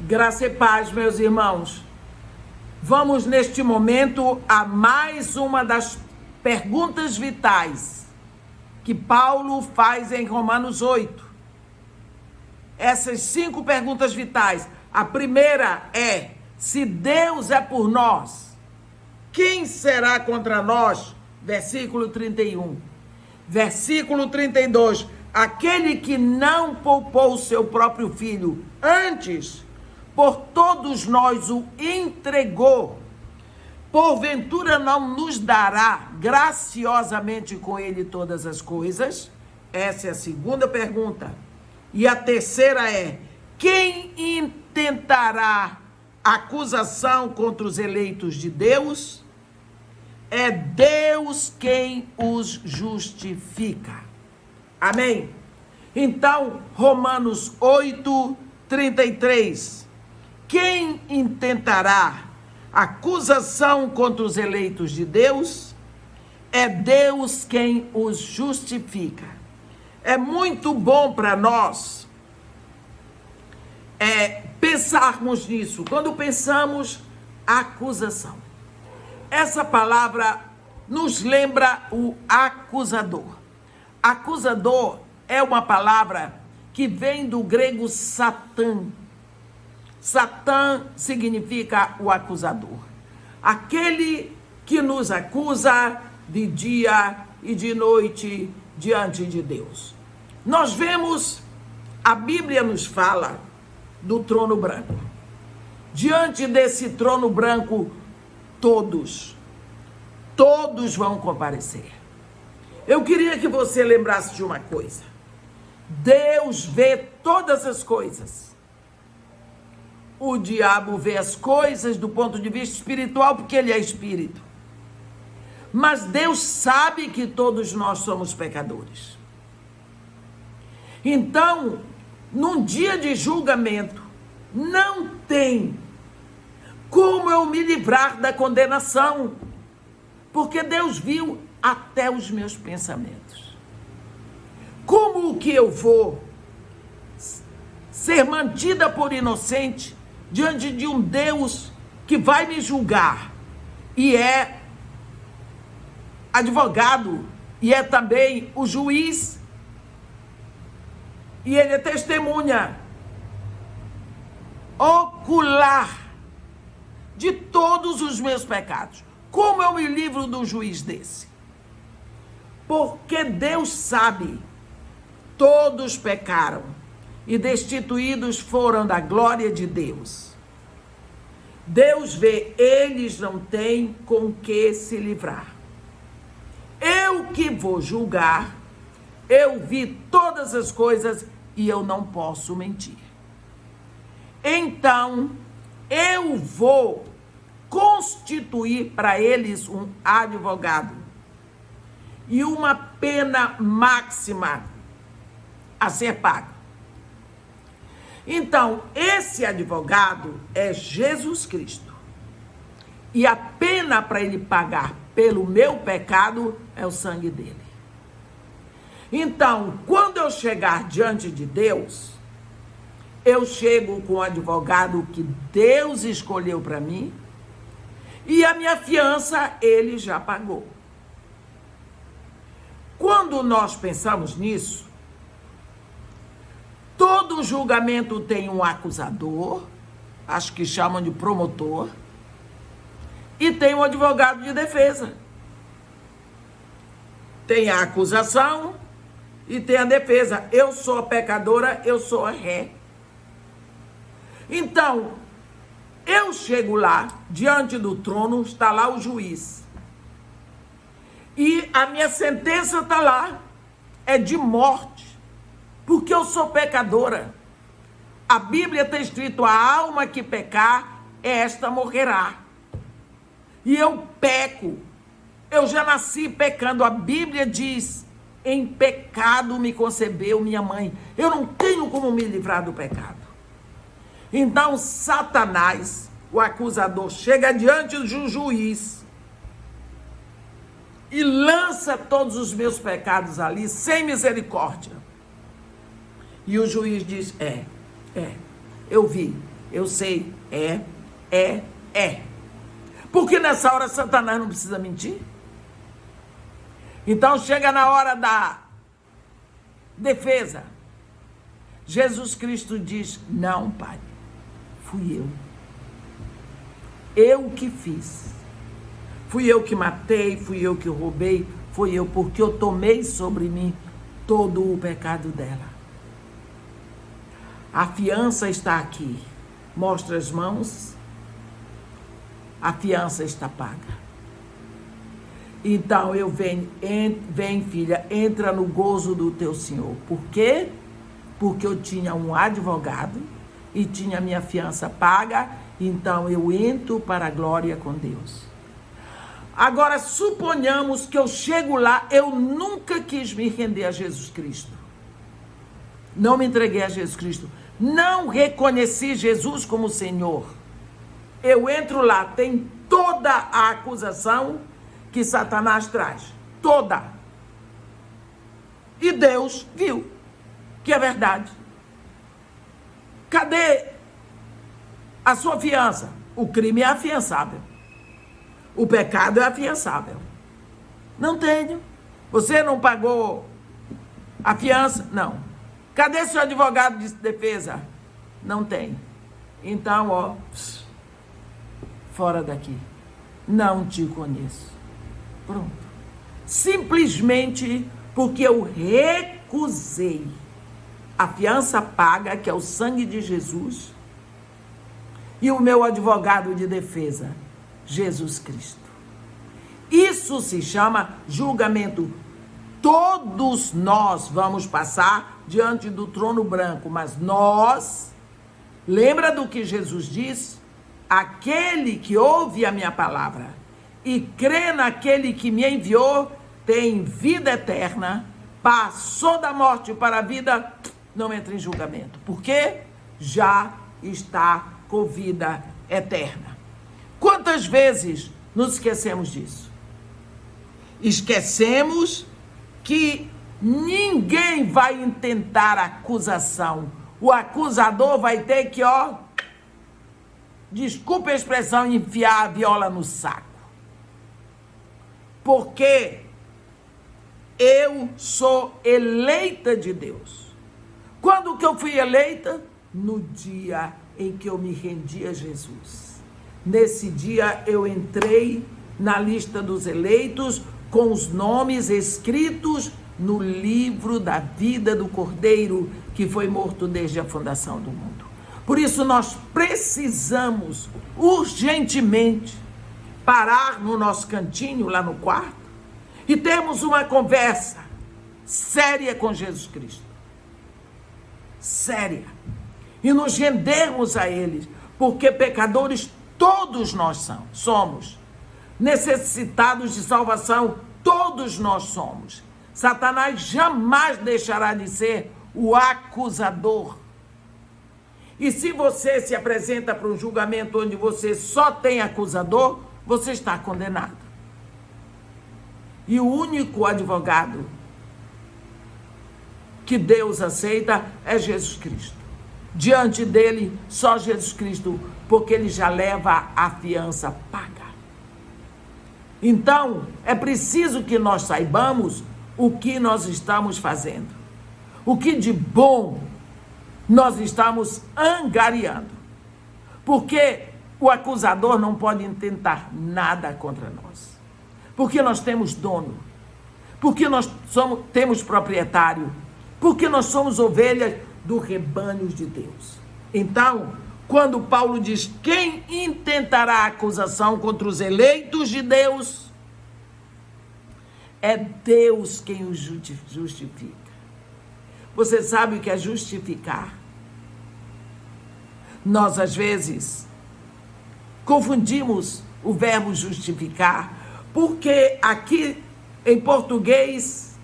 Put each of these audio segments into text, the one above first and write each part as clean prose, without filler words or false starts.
Graça e paz, meus irmãos. Vamos neste momento a mais uma das perguntas vitais que Paulo faz em Romanos 8. Essas 5 perguntas vitais. A primeira é: se Deus é por nós, quem será contra nós? Versículo 31. Versículo 32. Aquele que não poupou o seu próprio filho, antes por todos nós o entregou, porventura não nos dará graciosamente com ele todas as coisas? Essa é a segunda pergunta. E a terceira é: quem intentará acusação contra os eleitos de Deus? É Deus quem os justifica. Amém? Então, Romanos 8, 33. Quem intentará acusação contra os eleitos de Deus? É Deus quem os justifica. É muito bom para nós pensarmos nisso. Quando pensamos acusação, essa palavra nos lembra o acusador. Acusador é uma palavra que vem do grego Satã. Satã significa o acusador. Aquele que nos acusa de dia e de noite diante de Deus. Nós vemos, a Bíblia nos fala do trono branco. Diante desse trono branco, todos vão comparecer. Eu queria que você lembrasse de uma coisa. Deus vê todas as coisas. O diabo vê as coisas do ponto de vista espiritual, porque ele é espírito. Mas Deus sabe que todos nós somos pecadores. Então, num dia de julgamento, não tem como eu me livrar da condenação, porque Deus viu até os meus pensamentos. Como que eu vou ser mantida por inocente diante de um Deus que vai me julgar e é advogado e é também o juiz e ele é testemunha ocular de todos os meus pecados? Como eu me livro do juiz desse? Porque Deus sabe, todos pecaram e destituídos foram da glória de Deus. Deus vê, eles não têm com que se livrar. Eu que vou julgar, eu vi todas as coisas e eu não posso mentir. Então, eu vou constituir para eles um advogado e uma pena máxima a ser paga. Então, esse advogado é Jesus Cristo. E a pena para ele pagar pelo meu pecado é o sangue dele. Então, quando eu chegar diante de Deus, eu chego com o advogado que Deus escolheu para mim, e a minha fiança ele já pagou. Quando nós pensamos nisso, todo julgamento tem um acusador, acho que chamam de promotor, e tem um advogado de defesa. Tem a acusação e tem a defesa. Eu sou a pecadora, eu sou a ré. Então, eu chego lá, diante do trono, está lá o juiz. E a minha sentença está lá, é de morte, porque eu sou pecadora. A Bíblia está escrito: a alma que pecar, esta morrerá. E eu peco, eu já nasci pecando. A Bíblia diz: em pecado me concebeu minha mãe. Eu não tenho como me livrar do pecado. Então Satanás, o acusador, chega diante do juiz e lança todos os meus pecados ali, sem misericórdia. E o juiz diz: eu vi, Eu sei, é. Porque nessa hora Satanás não precisa mentir. Então chega na hora da defesa. Jesus Cristo diz: não, Pai, fui eu. Eu que fiz. Fui eu que matei, fui eu que roubei, fui eu, porque eu tomei sobre mim todo o pecado dela. A fiança está aqui. Mostra as mãos. A fiança está paga. Então eu venho, vem filha, entra no gozo do teu Senhor. Por quê? Porque eu tinha um advogado e tinha minha fiança paga, então eu entro para a glória com Deus. Agora, suponhamos que eu chego lá, eu nunca quis me render a Jesus Cristo. Não me entreguei a Jesus Cristo. Não reconheci Jesus como Senhor. Eu entro lá, tem toda a acusação que Satanás traz. Toda. E Deus viu que é verdade. Cadê a sua fiança? O crime é afiançável. O pecado é afiançável. Não tenho. Você não pagou a fiança? Não. Cadê seu advogado de defesa? Não tem. Então, ó, fora daqui. Não te conheço. Pronto. Simplesmente porque eu recusei a fiança paga, que é o sangue de Jesus, e o meu advogado de defesa, Jesus Cristo. Isso se chama julgamento. Todos nós vamos passar diante do trono branco, mas nós, lembra do que Jesus disse? Aquele que ouve a minha palavra e crê naquele que me enviou, tem vida eterna, passou da morte para a vida, não entra em julgamento. Porque já está com vida eterna. Quantas vezes nos esquecemos disso? Esquecemos que ninguém vai intentar acusação. O acusador vai ter que, desculpa a expressão, enfiar a viola no saco. Porque eu sou eleita de Deus. Quando que eu fui eleita? No dia em que eu me rendi a Jesus. Nesse dia eu entrei na lista dos eleitos com os nomes escritos no livro da vida do Cordeiro, que foi morto desde a fundação do mundo. Por isso nós precisamos urgentemente parar no nosso cantinho lá no quarto e termos uma conversa séria com Jesus Cristo. Séria. E nos rendermos a Ele, porque pecadores todos nós somos. Necessitados de salvação, todos nós somos. Satanás jamais deixará de ser o acusador. E se você se apresenta para um julgamento onde você só tem acusador, você está condenado. E o único advogado que Deus aceita é Jesus Cristo. Diante dele, só Jesus Cristo, porque ele já leva a fiança paga. Então, é preciso que nós saibamos o que nós estamos fazendo. O que de bom nós estamos angariando. Porque o acusador não pode intentar nada contra nós. Porque nós temos dono. Porque nós temos proprietário. Porque nós somos ovelhas do rebanho de Deus. Então, quando Paulo diz: quem intentará acusação contra os eleitos de Deus? É Deus quem os justifica. Você sabe o que é justificar? Nós, às vezes, confundimos o verbo justificar, porque aqui, em português,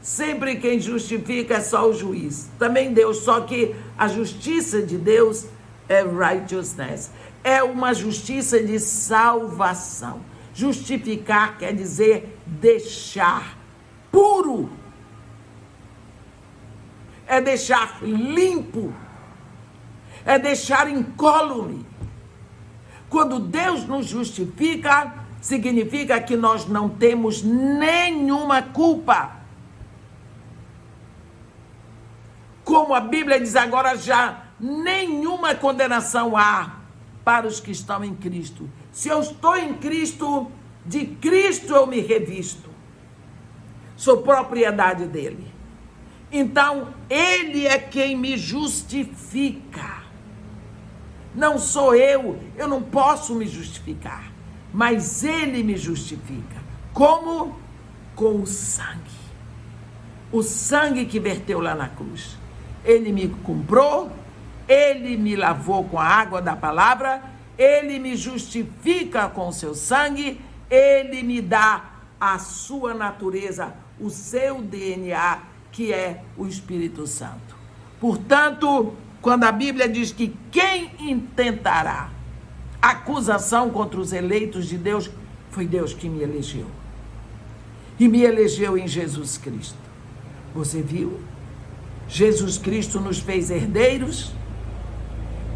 sempre quem justifica é só o juiz. Também Deus, só que a justiça de Deus é righteousness. É uma justiça de salvação. Justificar quer dizer deixar puro. É deixar limpo. é deixar incólume. Quando Deus nos justifica, significa que nós não temos nenhuma culpa. Como a Bíblia diz agora, já nenhuma condenação há para os que estão em Cristo. Se eu estou em Cristo, de Cristo eu me revisto. Sou propriedade dele. Então, ele é quem me justifica. Não sou eu não posso me justificar, mas ele me justifica. Como? Com o sangue. O sangue que verteu lá na cruz. Ele me comprou, ele me lavou com a água da palavra, ele me justifica com o seu sangue, ele me dá a sua natureza, o seu DNA, que é o Espírito Santo. Portanto, quando a Bíblia diz que quem intentará acusação contra os eleitos de Deus, foi Deus que me elegeu. E me elegeu em Jesus Cristo. Você viu? Jesus Cristo nos fez herdeiros,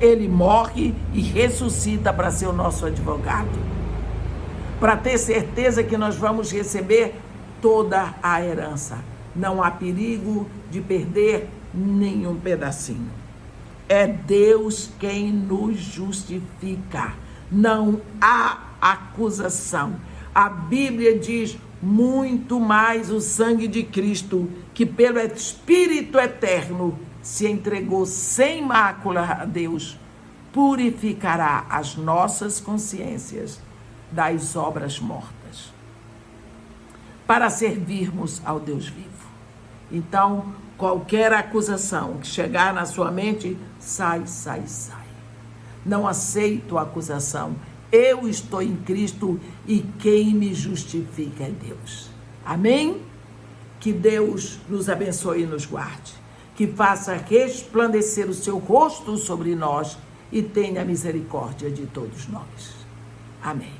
ele morre e ressuscita para ser o nosso advogado, para ter certeza que nós vamos receber toda a herança. Não há perigo de perder nenhum pedacinho. É Deus quem nos justifica. Não há acusação. A Bíblia diz muito mais o sangue de Cristo, que pelo Espírito eterno se entregou sem mácula a Deus, purificará as nossas consciências das obras mortas, para servirmos ao Deus vivo. Então, qualquer acusação que chegar na sua mente, sai. Não aceito a acusação. Eu estou em Cristo e quem me justifica é Deus. Amém? Que Deus nos abençoe e nos guarde. Que faça resplandecer o seu rosto sobre nós e tenha misericórdia de todos nós. Amém.